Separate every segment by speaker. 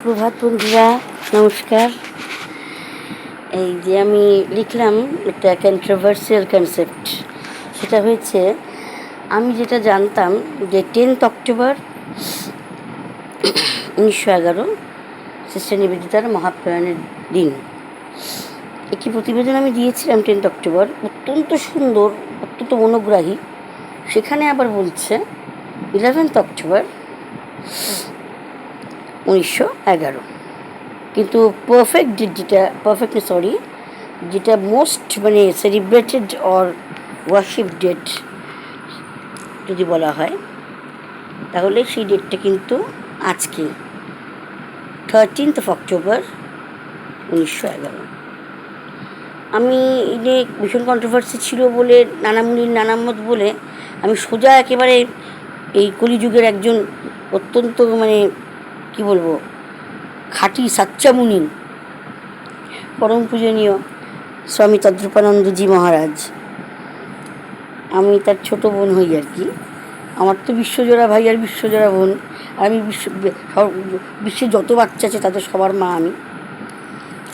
Speaker 1: প্রভাত বন্ধুরা, নমস্কার। এই যে আমি লিখলাম একটা কন্ট্রোভার্সিয়াল কনসেপ্ট। সেটা হয়েছে, আমি যেটা জানতাম যে 10th অক্টোবর 1911 সিস্টার নিবেদিতার মহাপ্রয়াণের দিন। একটি প্রতিবেদন আমি দিয়েছিলাম 10th অক্টোবর, অত্যন্ত সুন্দর, অত্যন্ত মনোগ্রাহী। সেখানে আবার বলছে 11th অক্টোবর 1911, কিন্তু পারফেক্ট ডেট যেটা most celebrated or worship date যদি বলা হয়, তাহলে সেই ডেটটা কিন্তু আজকে 13th অক্টোবর 1911। আমি এই যে ভীষণ কন্ট্রোভার্সি ছিল বলে, নানামুনির নানামত বলে, আমি সোজা একেবারে এই কলিযুগের একজন অত্যন্ত কি বলবো, খাঁটি সাচ্চা মুনি, পরম পূজনীয় স্বামী তদ্রূপানন্দজি মহারাজ, আমি তার ছোট বোন হই আর কি। আমার তো বিশ্বজোড়া ভাই আর বিশ্বজোড়া বোন। আমি বিশ্বে যত বাচ্চা আছে তাদের সবার মা আমি,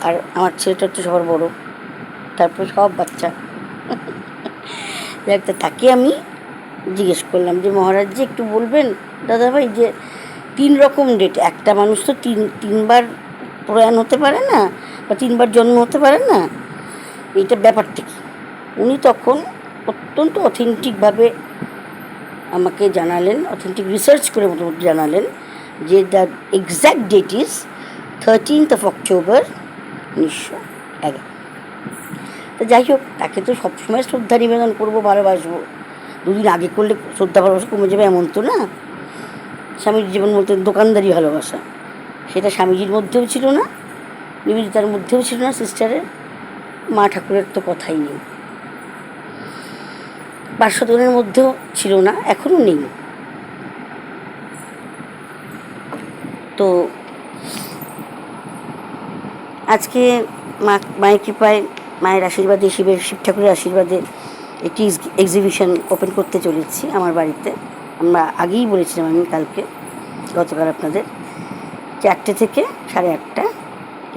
Speaker 1: আর আমার ছেলেটা হচ্ছে সবার বড়, তারপরে সব বাচ্চা। তাকে আমি জিজ্ঞেস করলাম যে মহারাজজি একটু বলবেন দাদাভাই যে 3 রকম ডেট, একটা মানুষ তো তিনবার প্রয়াণ হতে পারে না, বা 3বার জন্ম হতে পারে না, এইটা ব্যাপারটা কি? উনি তখন অত্যন্ত অথেন্টিকভাবে আমাকে জানালেন, অথেন্টিক রিসার্চ করে মোটামুটি জানালেন যে the exact date is 13th October 1911। তো যাই হোক, তাকে তো সবসময় শ্রদ্ধা নিবেদন করবো, ভালোবাসবো। দুদিন আগে করলে শ্রদ্ধা ভালোবাসা কমে যাবে এমন তো না। স্বামীজির জীবন বলতে দোকানদারি ভালোবাসা, সেটা স্বামীজির মধ্যেও ছিল না, নিবেদিতার মধ্যেও ছিল না, সিস্টারের, মা ঠাকুরের তো কথাই নেই, পার্শ্বজনের মধ্যেও ছিল না, এখনও নেই। তো আজকে মায়ের কৃপায়, মায়ের আশীর্বাদে, শিব ঠাকুরের আশীর্বাদে একটি এক্সিবিশন ওপেন করতে চলেছি আমার বাড়িতে। আমরা আগেই বলেছিলাম, আমি গতকাল আপনাদের, 4টে থেকে 8:30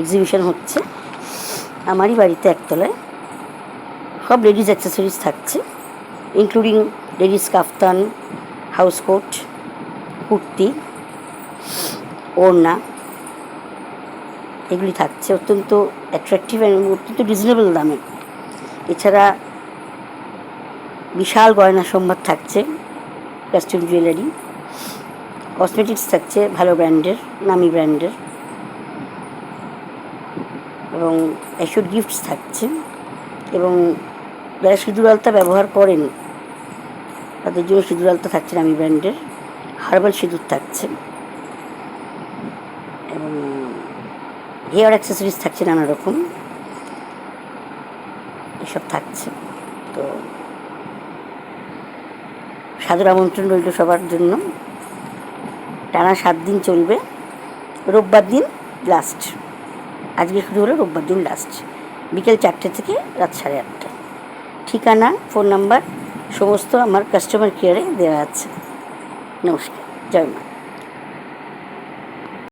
Speaker 1: এক্সিবিশন হচ্ছে আমারই বাড়িতে একতলায়। সব লেডিস অ্যাক্সেসরিজ থাকছে, ইনক্লুডিং লেডিস কাফতান, হাউস কোট, কুর্তি, ওড়না, এগুলি থাকছে অত্যন্ত অ্যাট্রাকটিভ এবং অত্যন্ত রিজনেবল দামে। এছাড়া বিশাল গয়না সম্ভার থাকছে, কাস্টম জুয়েলারি, কসমেটিক্স থাকছে ভালো ব্র্যান্ডের, নামি ব্র্যান্ডের, এবং অ্যাশোর গিফটস থাকছে। এবং যারা সিঁদুর আলতা ব্যবহার করেন তাদের জন্য সিঁদুর আলতা থাকছে নামি ব্র্যান্ডের, হার্বাল সিঁদুর থাকছে, এবং হেয়ার অ্যাক্সেসরিজ থাকছে নানা রকম, এসব থাকছে। তো সাদর আমন্ত্রণ রইল সবার জন্য। টানা 7 দিন চলবে, রোববার দিন লাস্ট, আজকে শুরু হলো, রোববার দিন লাস্ট, বিকেল 4টে থেকে রাত 8:30। ঠিকানা, ফোন নাম্বার সমস্ত আমার কাস্টমার কেয়ারে দেওয়া আছে। নমস্কার, জয় মা।